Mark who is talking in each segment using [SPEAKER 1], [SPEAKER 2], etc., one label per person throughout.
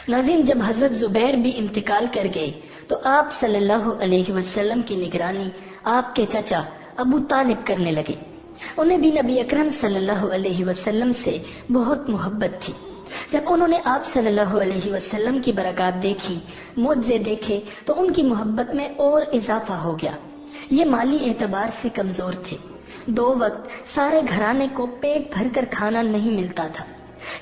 [SPEAKER 1] ناظرین، جب حضرت زبیر بھی انتقال کر گئے تو آپ صلی اللہ علیہ وسلم کی نگرانی آپ کے چچا ابو طالب کرنے لگے۔ انہیں بھی نبی اکرم صلی اللہ علیہ وسلم سے بہت محبت تھی۔ جب انہوں نے آپ صلی اللہ علیہ وسلم کی برکات دیکھی، معجزے دیکھے، تو ان کی محبت میں اور اضافہ ہو گیا۔ یہ مالی اعتبار سے کمزور تھے، 2 وقت سارے گھرانے کو پیٹ بھر کر کھانا نہیں ملتا تھا،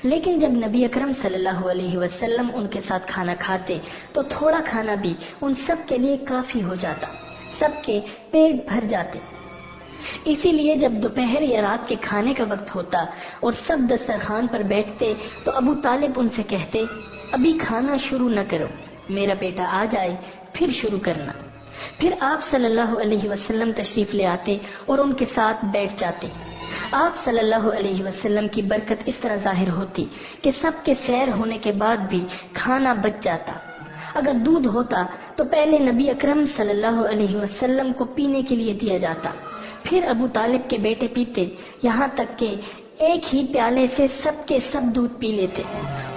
[SPEAKER 1] لیکن جب نبی اکرم صلی اللہ علیہ وسلم ان کے ساتھ کھانا کھاتے تو تھوڑا کھانا بھی ان سب کے لیے کافی ہو جاتا، سب کے پیٹ بھر جاتے۔ اسی لیے جب دوپہر یا رات کے کھانے کا وقت ہوتا اور سب دسترخوان پر بیٹھتے تو ابو طالب ان سے کہتے، ابھی کھانا شروع نہ کرو، میرا بیٹا آ جائے پھر شروع کرنا۔ پھر آپ صلی اللہ علیہ وسلم تشریف لے آتے اور ان کے ساتھ بیٹھ جاتے۔ آپ صلی اللہ علیہ وسلم کی برکت اس طرح ظاہر ہوتی کہ سب کے سیر ہونے کے بعد بھی کھانا بچ جاتا۔ اگر دودھ ہوتا تو پہلے نبی اکرم صلی اللہ علیہ وسلم کو پینے کے لیے دیا جاتا، پھر ابو طالب کے بیٹے پیتے، یہاں تک کہ ایک ہی پیالے سے سب کے سب دودھ پی لیتے،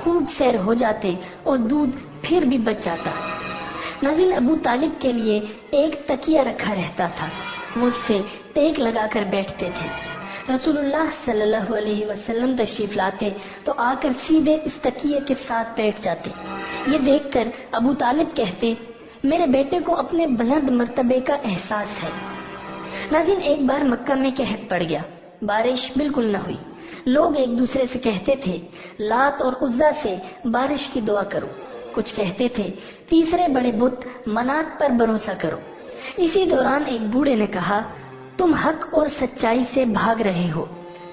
[SPEAKER 1] خوب سیر ہو جاتے اور دودھ پھر بھی بچ جاتا۔ ناظرین، ابو طالب کے لیے ایک تکیہ رکھا رہتا تھا، وہ اس سے ٹیک لگا کر بیٹھتے تھے۔ رسول اللہ صلی اللہ علیہ وسلم تشریف لاتے تو آ کر سیدھے اس تکیے کے ساتھ بیٹھ جاتے۔ یہ دیکھ کر ابو طالب کہتے، میرے بیٹے کو اپنے بلند مرتبے کا احساس ہے۔ ناظرین، ایک بار مکہ میں قحط پڑ گیا، بارش بالکل نہ ہوئی۔ لوگ ایک دوسرے سے کہتے تھے، لات اور عزا سے بارش کی دعا کرو۔ کچھ کہتے تھے، تیسرے بڑے بت منات پر بھروسہ کرو۔ اسی دوران ایک بوڑھے نے کہا، تم حق اور سچائی سے بھاگ رہے ہو،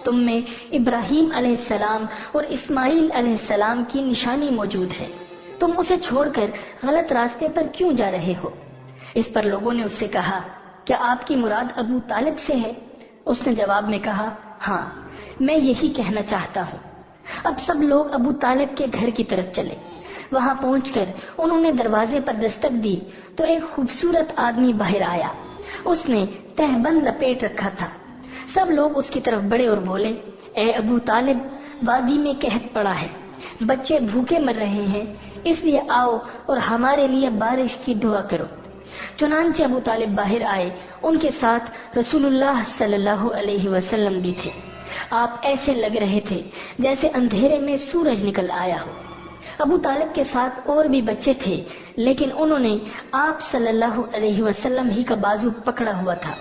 [SPEAKER 1] تم میں ابراہیم علیہ السلام اور اسماعیل علیہ السلام کی نشانی موجود ہے، تم اسے چھوڑ کر غلط راستے پر کیوں جا رہے ہو؟ اس پر لوگوں نے اس سے کہا، کیا آپ کی مراد ابو طالب سے ہے؟ اس نے جواب میں کہا، ہاں، میں یہی کہنا چاہتا ہوں۔ اب سب لوگ ابو طالب کے گھر کی طرف چلے۔ وہاں پہنچ کر انہوں نے دروازے پر دستک دی تو ایک خوبصورت آدمی باہر آیا، اس نے تہبند لپیٹ رکھا تھا۔ سب لوگ اس کی طرف بڑھے اور بولے، اے ابو طالب، وادی میں قحط پڑا ہے، بچے بھوکے مر رہے ہیں، اس لیے آؤ اور ہمارے لیے بارش کی دعا کرو۔ چنانچہ ابو طالب باہر آئے، ان کے ساتھ رسول اللہ صلی اللہ علیہ وسلم بھی تھے۔ آپ ایسے لگ رہے تھے جیسے اندھیرے میں سورج نکل آیا ہو۔ ابو طالب کے ساتھ اور بھی بچے تھے، لیکن انہوں نے آپ صلی اللہ علیہ وسلم ہی کا بازو پکڑا ہوا تھا۔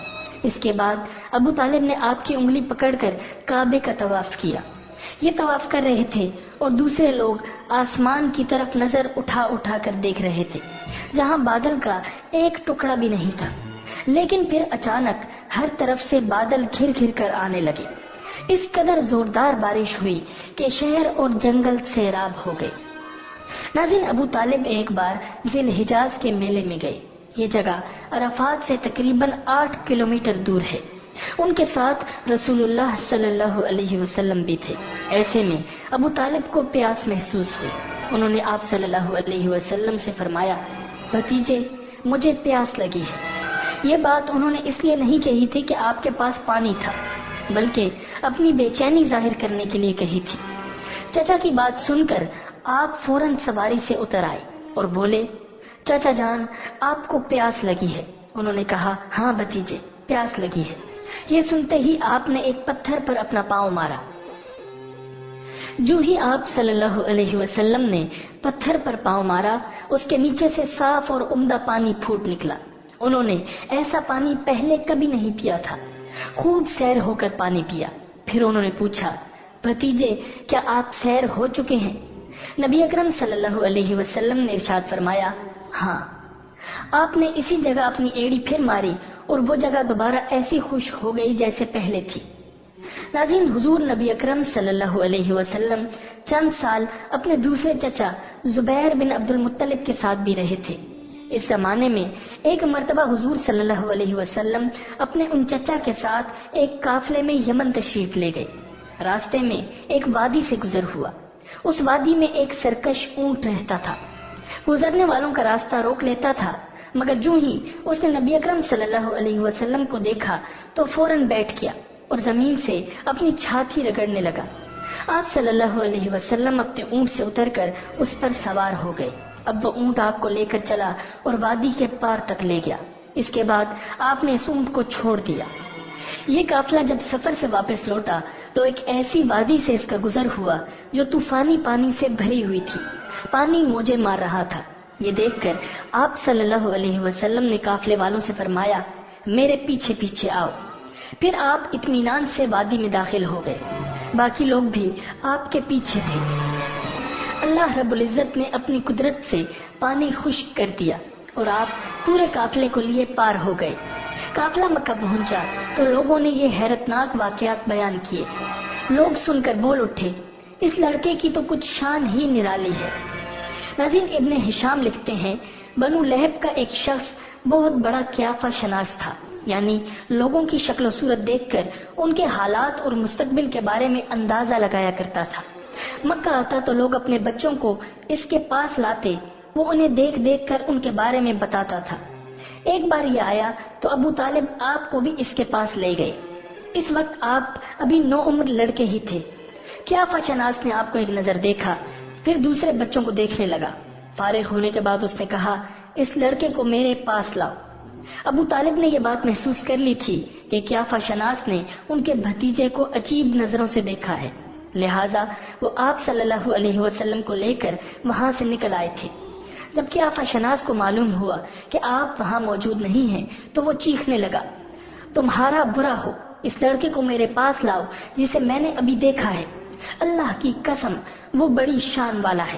[SPEAKER 1] اس کے بعد ابو طالب نے آپ کی انگلی پکڑ کر کعبے کا طواف کیا۔ یہ طواف کر رہے تھے اور دوسرے لوگ آسمان کی طرف نظر اٹھا اٹھا کر دیکھ رہے تھے، جہاں بادل کا ایک ٹکڑا بھی نہیں تھا۔ لیکن پھر اچانک ہر طرف سے بادل گھر گھر کر آنے لگے۔ اس قدر زوردار بارش ہوئی کہ شہر اور جنگل سیراب ہو گئے۔ ناظرین، ابو طالب ایک بار ذی الحجاز کے میلے میں گئے۔ یہ جگہ عرفات سے تقریباً 8 کلومیٹر دور ہے۔ ان کے ساتھ رسول اللہ صلی اللہ علیہ وسلم بھی تھے۔ ایسے میں ابو طالب کو پیاس محسوس ہوئی۔ انہوں نے آپ صلی اللہ علیہ وسلم سے فرمایا، بھتیجے، مجھے پیاس لگی ہے۔ یہ بات انہوں نے اس لیے نہیں کہی تھی کہ آپ کے پاس پانی تھا، بلکہ اپنی بے چینی ظاہر کرنے کے لیے کہی تھی۔ چچا کی بات سن کر آپ فوراً سواری سے اتر آئے اور بولے، چچا جان، آپ کو پیاس لگی ہے؟ انہوں نے کہا، ہاں بھتیجے، پیاس لگی ہے۔ یہ سنتے ہی آپ نے ایک پتھر پر اپنا پاؤں مارا۔ جو ہی آپ صلی اللہ علیہ وسلم نے پتھر پر پاؤں مارا، اس کے نیچے سے صاف اور عمدہ پانی پھوٹ نکلا۔ انہوں نے ایسا پانی پہلے کبھی نہیں پیا تھا۔ خوب سیر ہو کر پانی پیا۔ پھر انہوں نے پوچھا، بھتیجے، کیا آپ سیر ہو چکے ہیں؟ نبی اکرم صلی اللہ علیہ وسلم نے ارشاد فرمایا، ہاں۔ آپ نے اسی جگہ اپنی ایڑی پھر ماری اور وہ جگہ دوبارہ ایسی خوش ہو گئی جیسے پہلے تھی۔ ناظرین، حضور نبی اکرم صلی اللہ علیہ وسلم چند سال اپنے دوسرے چچا زبیر بن عبد المطلب کے ساتھ بھی رہے تھے۔ اس زمانے میں ایک مرتبہ حضور صلی اللہ علیہ وسلم اپنے ان چچا کے ساتھ ایک قافلے میں یمن تشریف لے گئے۔ راستے میں ایک وادی سے گزر ہوا۔ اس وادی میں ایک سرکش اونٹ رہتا تھا۔ گزرنے والوں کا راستہ روک لیتا تھا، مگر جو ہی اس نے نبی اکرم صلی اللہ علیہ وسلم کو دیکھا تو فوراً بیٹھ گیا اور زمین سے اپنی چھاتی رگڑنے لگا۔ آپ صلی اللہ علیہ وسلم اپنے اونٹ سے اتر کر اس پر سوار ہو گئے۔ اب وہ اونٹ آپ کو لے کر چلا اور وادی کے پار تک لے گیا۔ اس کے بعد آپ نے اس اونٹ کو چھوڑ دیا۔ یہ قافلہ جب سفر سے واپس لوٹا تو ایک ایسی وادی سے اس کا گزر ہوا جو طوفانی پانی سے بھری ہوئی تھی۔ پانی موجیں مار رہا تھا۔ یہ دیکھ کر آپ صلی اللہ علیہ وسلم نے قافلے والوں سے فرمایا، میرے پیچھے پیچھے آؤ۔ پھر آپ اطمینان سے وادی میں داخل ہو گئے۔ باقی لوگ بھی آپ کے پیچھے تھے۔ اللہ رب العزت نے اپنی قدرت سے پانی خشک کر دیا اور آپ پورے قافلے کو لیے پار ہو گئے۔ قافلہ مکہ پہنچا تو لوگوں نے یہ حیرتناک واقعات بیان کیے۔ لوگ سن کر بول اٹھے، اس لڑکے کی تو کچھ شان ہی نرالی ہے۔ ناظرین، ابن ہشام لکھتے ہیں، بنو لہب کا ایک شخص بہت بڑا قیافہ شناس تھا، یعنی لوگوں کی شکل و صورت دیکھ کر ان کے حالات اور مستقبل کے بارے میں اندازہ لگایا کرتا تھا۔ مکہ آتا تو لوگ اپنے بچوں کو اس کے پاس لاتے، وہ انہیں دیکھ دیکھ کر ان کے بارے میں بتاتا تھا۔ ایک بار یہ آیا تو ابو طالب آپ کو بھی اس کے پاس لے گئے۔ اس وقت آپ ابھی 9 عمر لڑکے ہی تھے۔ قیافہ شناس نے آپ کو ایک نظر دیکھا، پھر دوسرے بچوں کو دیکھنے لگا۔ فارغ ہونے کے بعد اس نے کہا، اس لڑکے کو میرے پاس لاؤ۔ ابو طالب نے یہ بات محسوس کر لی تھی کہ قیافہ شناس نے ان کے بھتیجے کو عجیب نظروں سے دیکھا ہے، لہٰذا وہ آپ صلی اللہ علیہ وسلم کو لے کر وہاں سے نکل آئے تھے۔ جب قیافہ شناس کو معلوم ہوا کہ آپ وہاں موجود نہیں ہیں تو وہ چیخنے لگا، تمہارا برا ہو، اس لڑکے کو میرے پاس لاؤ جسے میں نے ابھی دیکھا ہے۔ اللہ کی قسم وہ بڑی شان والا ہے۔